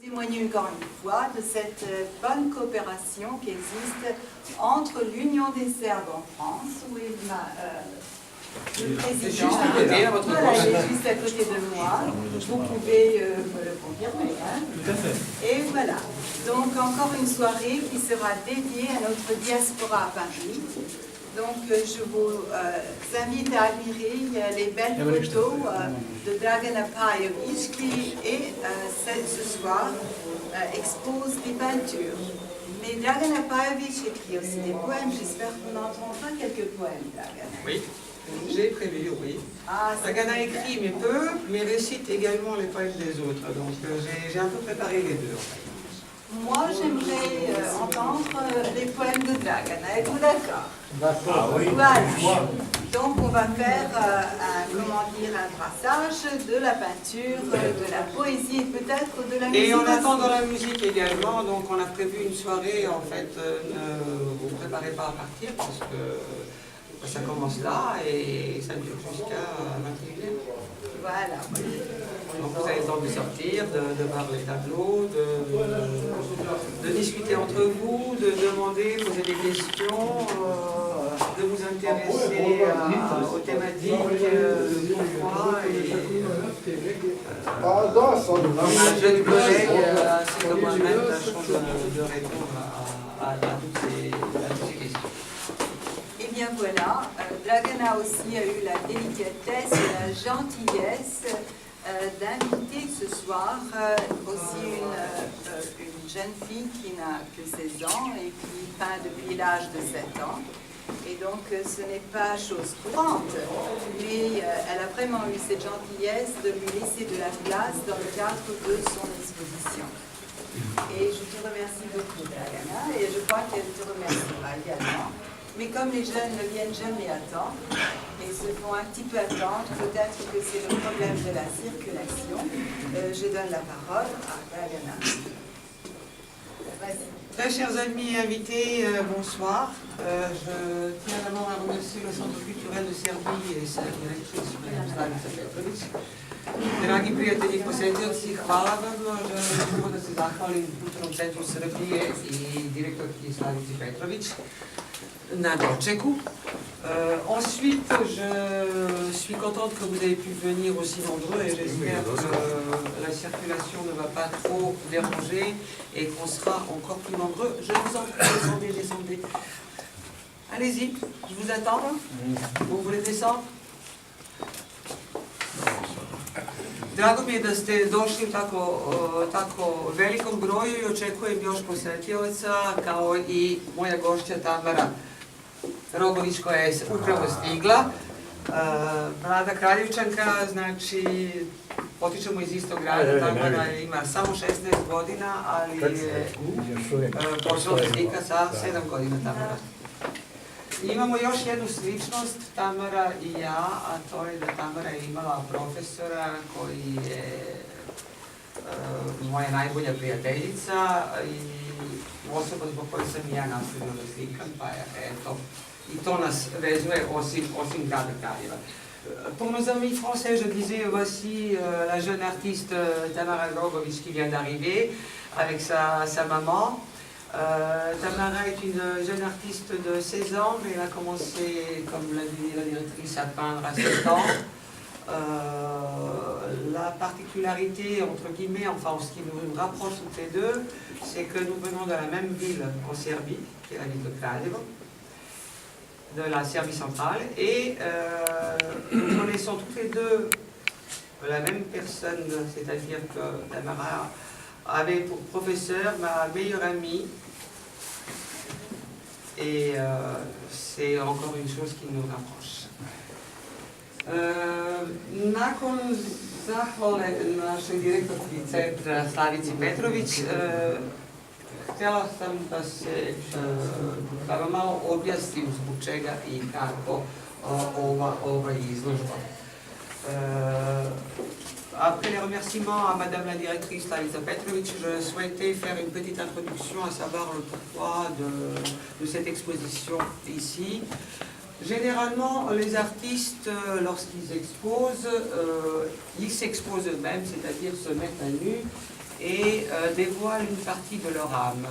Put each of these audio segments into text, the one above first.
Témoigner encore une fois de cette bonne coopération qui existe entre l'Union des Serbes en France, où est le président. Voilà, il est juste à côté de moi. Vous pouvez me le confirmer. Hein? Tout à fait. Et voilà. Donc encore une soirée qui sera dédiée à notre diaspora à Paris. Donc je vous invite à admirer les belles photos de Dragana Pajović qui ce soir expose des peintures. Mais Dragana Pajović écrit aussi des poèmes. J'espère qu'on entendra quelques poèmes, Dragana. Oui, j'ai prévu, oui. Dragana écrit mais peu, mais récite également les poèmes des autres. Donc j'ai un peu préparé les deux en fait. Moi, j'aimerais entendre les poèmes de Dragana. Êtes-vous d'accord? D'accord, oui. Voilà. Donc, on va faire un brassage de la peinture, de la poésie et peut-être de la musique. Et on attend dans la musique également, donc on a prévu une soirée, en fait, ne vous préparez pas à partir parce que ça commence là et ça dure jusqu'à 21h. Voilà. Donc vous avez le temps de sortir, de voir les tableaux, de discuter entre vous, de demander, poser des questions, de vous intéresser aux thématiques, le pourquoi un jeune collègue, ainsi que moi-même, tâchons de répondre à toutes ces questions. Et bien voilà, Dragana aussi a eu la délicatesse et la gentillesse d'inviter ce soir aussi une jeune fille qui n'a que 16 ans et qui peint depuis l'âge de 7 ans. Et donc ce n'est pas chose courante, mais elle a vraiment eu cette gentillesse de lui laisser de la place dans le cadre de son exposition. Et je te remercie beaucoup, Dragana, et je crois qu'elle te remerciera également. Mais comme les jeunes ne viennent jamais à temps et se font un petit peu attendre, peut-être que c'est le problème de la circulation, je donne la parole à Dragana. Vas-y. Très chers amis invités, bonsoir. Je tiens d'abord à remercier le Centre culturel de Serbie et sa directrice, Slavica Petrović. Dragi prijatelji posjetioci, hvala vam. Želim da se zahvalim Kulturnom centru Srbije i direktorki Slavici Petrović na dočeku. Ensuite, je suis contente que vous ayez pu venir aussi nombreux et j'espère que la circulation ne va pas trop déranger et qu'on sera encore plus nombreux. Je vous en prie, descendez. Allez-y, je vous attends. Vous voulez descendre? Drago mi je da ste došli u tako velikom broju i očekujem još posjetioca, kao i moja gošća Tamara Rogović koja je upravo stigla. Mlada Kraljevčanka, znači potičemo iz istog grada, Tamara ima samo 16 godina, ali je počela da slika sa 7 godina Tamara. Imamo još jednu sličnost, Tamara i ja, a to je da Tamara je imala profesora koji je moja najbolja prijateljica i osoba zbog koje sam i ja nastavila da slikam, pa eto, i to nas vezuje osim grada Kraljeva. Pour nos amis français, je disais voici la jeune artiste Tamara Rogović qui vient d'arriver avec sa maman. Tamara est une jeune artiste de 16 ans, mais elle a commencé, comme l'a dit la directrice, à peindre à 7 ans. La particularité, entre guillemets, enfin ce qui nous rapproche toutes les deux, c'est que nous venons de la même ville en Serbie, qui est la ville de Kraljevo, de la Serbie centrale, et nous connaissons toutes les deux la même personne, c'est-à-dire que Tamara avait pour professeur ma meilleure amie, et c'est encore une chose qui nous rapproche. Nakon zahvale našoj direktorki centra Slavici Petrović, htjela sam da vam malo objasnim zbog čega i kako ova izložba. Après les remerciements à Madame la directrice Slavica Petrović, je souhaitais faire une petite introduction à savoir le pourquoi de cette exposition ici. Généralement, les artistes, lorsqu'ils exposent, ils s'exposent eux-mêmes, c'est-à-dire se mettent à nu et dévoilent une partie de leur âme.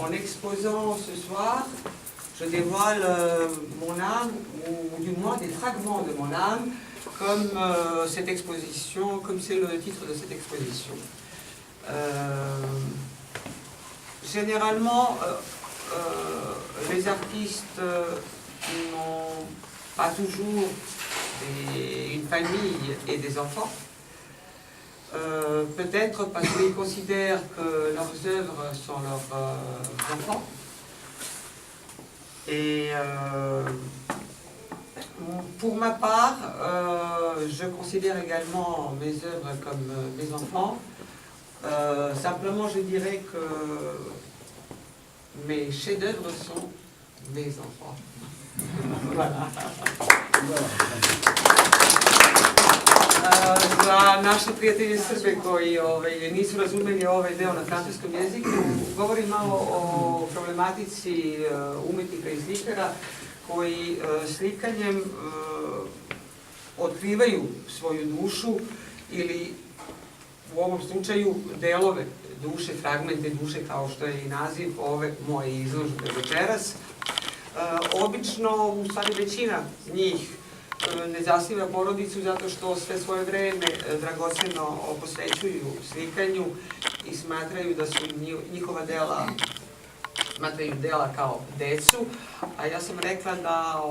En exposant ce soir, je dévoile mon âme, ou du moins des fragments de mon âme, comme cette exposition, comme c'est le titre de cette exposition. Généralement, les artistes n'ont pas toujours une famille et des enfants. Peut-être parce qu'ils considèrent que leurs œuvres sont leurs enfants. Et pour ma part, je considère également mes œuvres comme mes enfants. Simplement, je dirais que mes chefs-d'œuvre sont mes enfants. Voilà. Za naše prijatelje Srbe koji nisu razumeli ovaj deo na francuskom jeziku, govorim malo o problematici umetnika i slikara koji slikanjem otkrivaju svoju dušu ili u ovom slučaju delove duše, fragmente duše, kao što je i naziv ove moje izložbe večeras. Obično, u stvari većina njih ne zasniva porodicu zato što sve svoje vreme dragoceno posvećuju slikanju i smatraju da su njihova dela, smatraju dela kao decu, a ja sam rekla da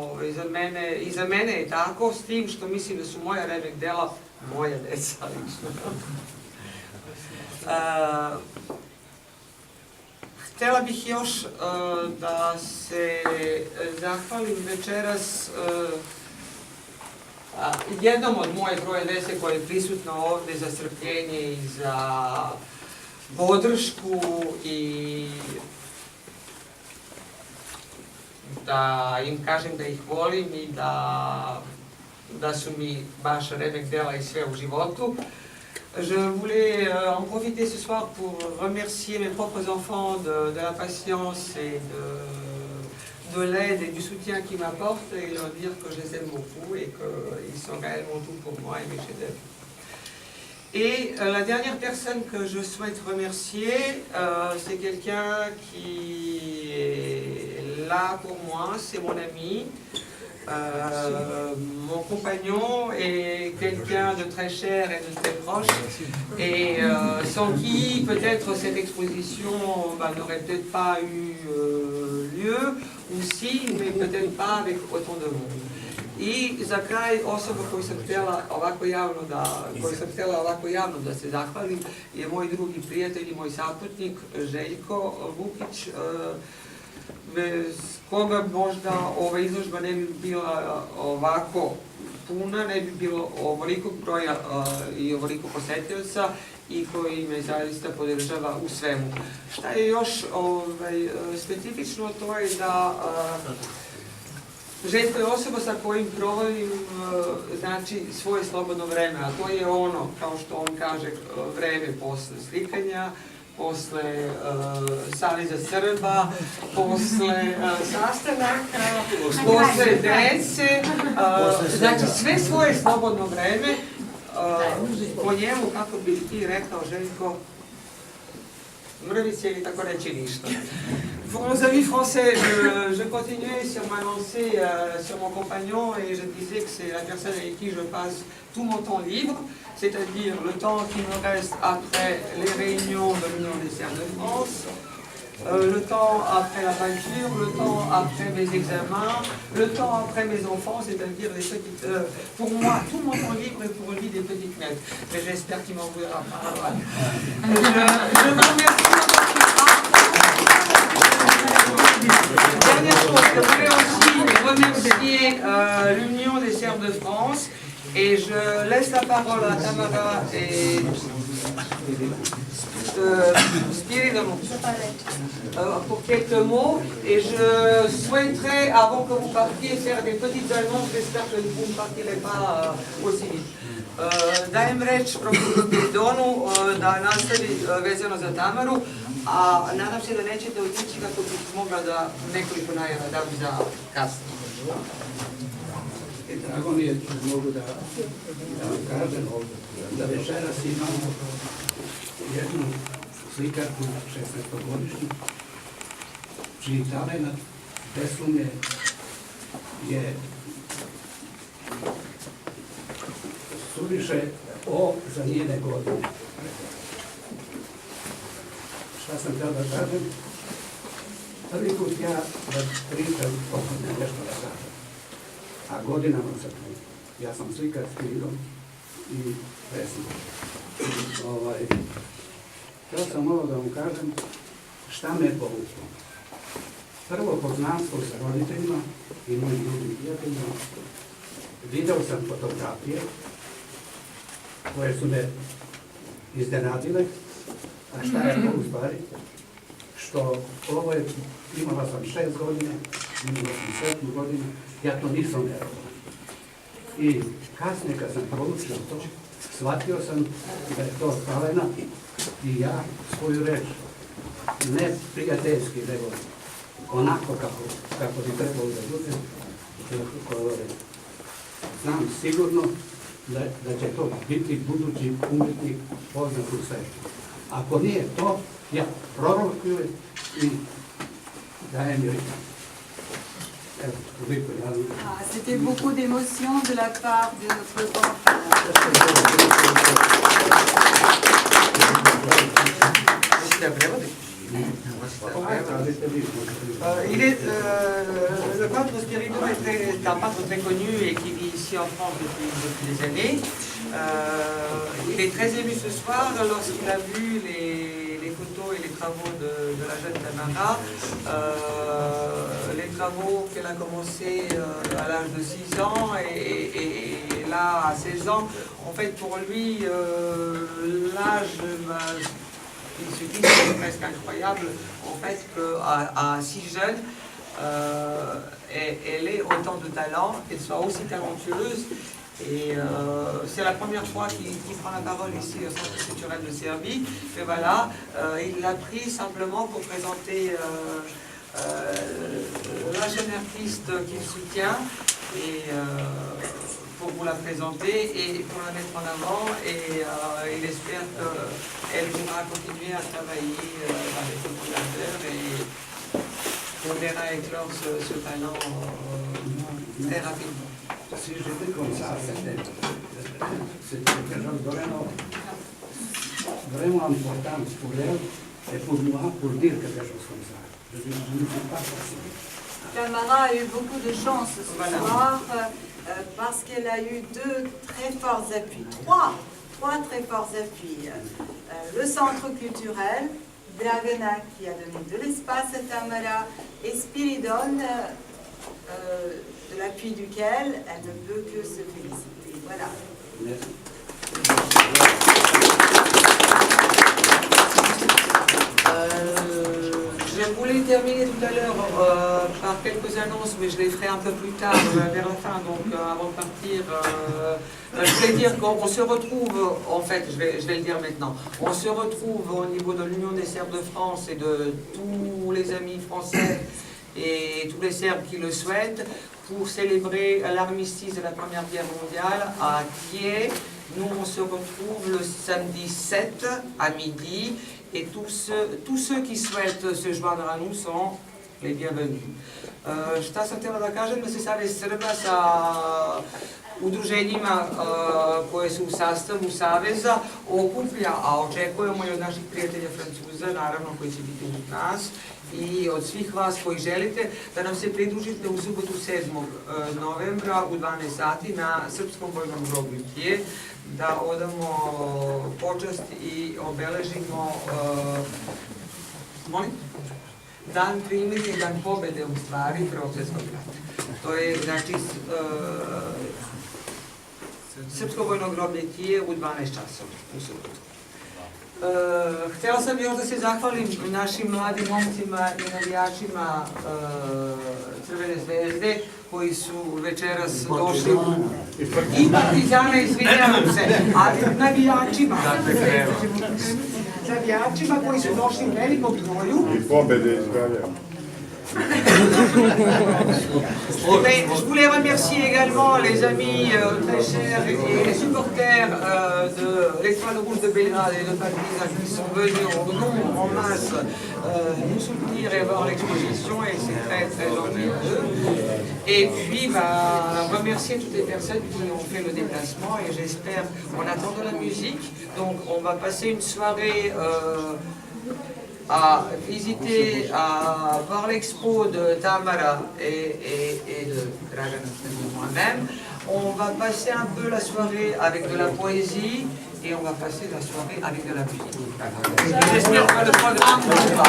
i za mene je tako, s tim što mislim da su moja remek dela moja deca lično. Htjela bih još da se zahvalim večeras jednom od moje troje dece koje je prisutno ovde za strpljenje i za podršku i da im kažem da ih volim i da su mi baš remek dela i sve u životu. Je voulais en profiter ce soir pour remercier mes propres enfants de la patience et de l'aide et du soutien qu'ils m'apportent et leur dire que je les aime beaucoup et qu'ils sont réellement tout pour moi et mes chefs-d'œuvre. Et la dernière personne que je souhaite remercier, c'est quelqu'un qui est là pour moi, c'est mon ami. Mon compagnon est quelqu'un de très cher et de très proche et sans qui peut-être cette exposition n'aurait peut-être pas eu lieu ou si, mais peut-être pas avec autant de monde. I za kraj osoba koju sam htjela ovako javno da se zahvalim je moj drugi prijatelj i moj saputnik Željko Vukić, bez koga možda ova izložba ne bi bila ovako puna, ne bi bilo ovolikog broja i ovoliko posjetioca i koji me zaista podržava u svemu. Šta je još specifično, to je da Željko je osoba sa kojim provodim svoje slobodno vreme, a to je ono, kao što on kaže, vreme posle slikanja, posle Saveza Srba, posle sastanaka, posle dece, znači sve svoje slobodno vreme po njemu, kako bi ti rekao Željko, mrvice ili tako reći ništa. Pour nos amis français, je continuais sur ma lancée sur mon compagnon et je disais que c'est la personne avec qui je passe tout mon temps libre, c'est-à-dire le temps qui me reste après les réunions de l'Union des Serfs de France, le temps après la peinture, le temps après mes examens, le temps après mes enfants, c'est-à-dire les petites heures. Pour moi, tout mon temps libre est pour lui des petites miettes. Mais j'espère qu'il m'en voudra pas. Je vous remercie. Dernière chose, je voulais aussi remercier l'Union des Serfs de France et je laisse la parole à Tamara et Spiridon pour quelques mots et je souhaiterais, avant que vous partiez, faire des petites annonces. J'espère que vous ne partirez pas aussi vite. Dajem reč profesoru Spiridonu da nastavi vezano za Tamaru, a nadam se da nećete otići kako bih mogla da nekoliko najava dam za kasnije. Drago mi je što mogu da vam kažem da večeras imamo jednu slikarku 16-godišnju, čiji talenat bez sumnje je suviše za njene godine. Šta sam htio da kažem? Prvi put ja da pričam nešto da kažem, a godinama sam tu. Ja sam slikar s knjigom i pesnik. Htio sam ovo da vam kažem šta me povuklo. Prvo poznanstvo sa roditeljima i mojim drugim prijateljima. Video sam fotografije koje su me iznenadile. A šta je to u stvari? Što ovo je, imala sam 6 godina, imala sam 7 godina, ja to nisam vjerovao. I kasnije kad sam proučio to, shvatio sam da je to talenat i ja svoju reč, ne prijateljski, nego onako kako bi trebalo da bude, znam sigurno da će to biti budući umjetnik poznat u svetu. Ako nije to, ja prorokujem i dajem joj. Evo, toliko ja. C'était beaucoup d'émotions de la part de notre grand. Le peintre Spiridoux est un peintre très connu et qui vit ici en France depuis des années. Il est très ému ce soir lorsqu'il a vu les photos et les travaux de la jeune Tamara. Les travaux qu'elle a commencé à l'âge de 6 ans et là à 16 ans. En fait, pour lui, l'âge il se dit que c'est presque incroyable en fait qu'à si jeune, elle ait autant de talent, qu'elle soit aussi talentueuse. Et c'est la première fois qu'il prend la parole ici au Centre culturel de Serbie. Et voilà, il l'a pris simplement pour présenter la jeune artiste qu'il soutient et pour vous la présenter et pour la mettre en avant. Et il espère qu'elle pourra continuer à travailler avec le collaborateur et on verra éclore ce talent très rapidement. Si j'étais comme ça, c'était quelque chose vraiment important pour elle et pour moi pour dire quelque chose comme ça. Je ne suis pas facile. Tamara a eu beaucoup de chance ce soir parce qu'elle a eu trois très forts appuis. Le centre culturel, Dragana qui a donné de l'espace à Tamara et Spiridon, de l'appui duquel elle ne peut que se féliciter. Voilà. Merci. Je voulais terminer tout à l'heure par quelques annonces, mais je les ferai un peu plus tard, vers la fin, donc avant de partir. Je voulais dire qu'on se retrouve, en fait, je vais le dire maintenant, on se retrouve au niveau de l'Union des Serbes de France et de tous les amis français et tous les Serbes qui le souhaitent pour célébrer l'armistice de la Première Guerre mondiale à Thiers. Nous, on se retrouve le samedi 7 à midi. Et tous ceux qui souhaitent se joindre à nous sont les bienvenus. Šta sam htjela da kažem, da se Savez Srba sa udruženjima koje su u sastavu Saveza okuplja, a očekujemo i od naših prijatelja Francuza, naravno koji će biti uz nas, i od svih vas koji želite da nam se pridružite u subotu 7. novembra u 12 sati na Srpskom vojnom groblju Thiers, da odamo počast i obeležimo dan primirja i dan pobede u stvari Prvog svjetskog rata. To je znači Srpsko vojno groblje Thiers u 12 časova u subotu. Htjela sam još da se zahvalim našim mladim momcima i navijačima Crvene zvezde koji su večeras došli i Partizana, izvinjavam se, ali navijačima koji su došli u velikom broju. I pobede ispravljaju. Mais je voulais remercier également les amis très chers et les supporters de l'Étoile Rouge de Belgrade et de Palmira qui sont venus en nombre, en masse, nous soutenir et voir l'exposition, et c'est très très gentil d'eux. Et puis remercier toutes les personnes qui ont fait le déplacement, et j'espère, on attend de la musique, donc on va passer une soirée à visiter, à voir l'expo de Tamara et de Dragan et moi-même. On va passer un peu la soirée avec de la poésie et on va passer la soirée avec de la musique. J'espère que le programme vous va.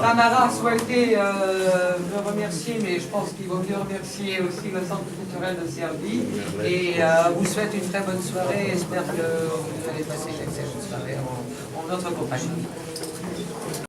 Tamara a souhaité me remercier, mais je pense qu'il vaut mieux remercier aussi le Centre culturel de Serbie. Et vous souhaite une très bonne soirée. J'espère que vous allez passer une excellente soirée en notre compagnie.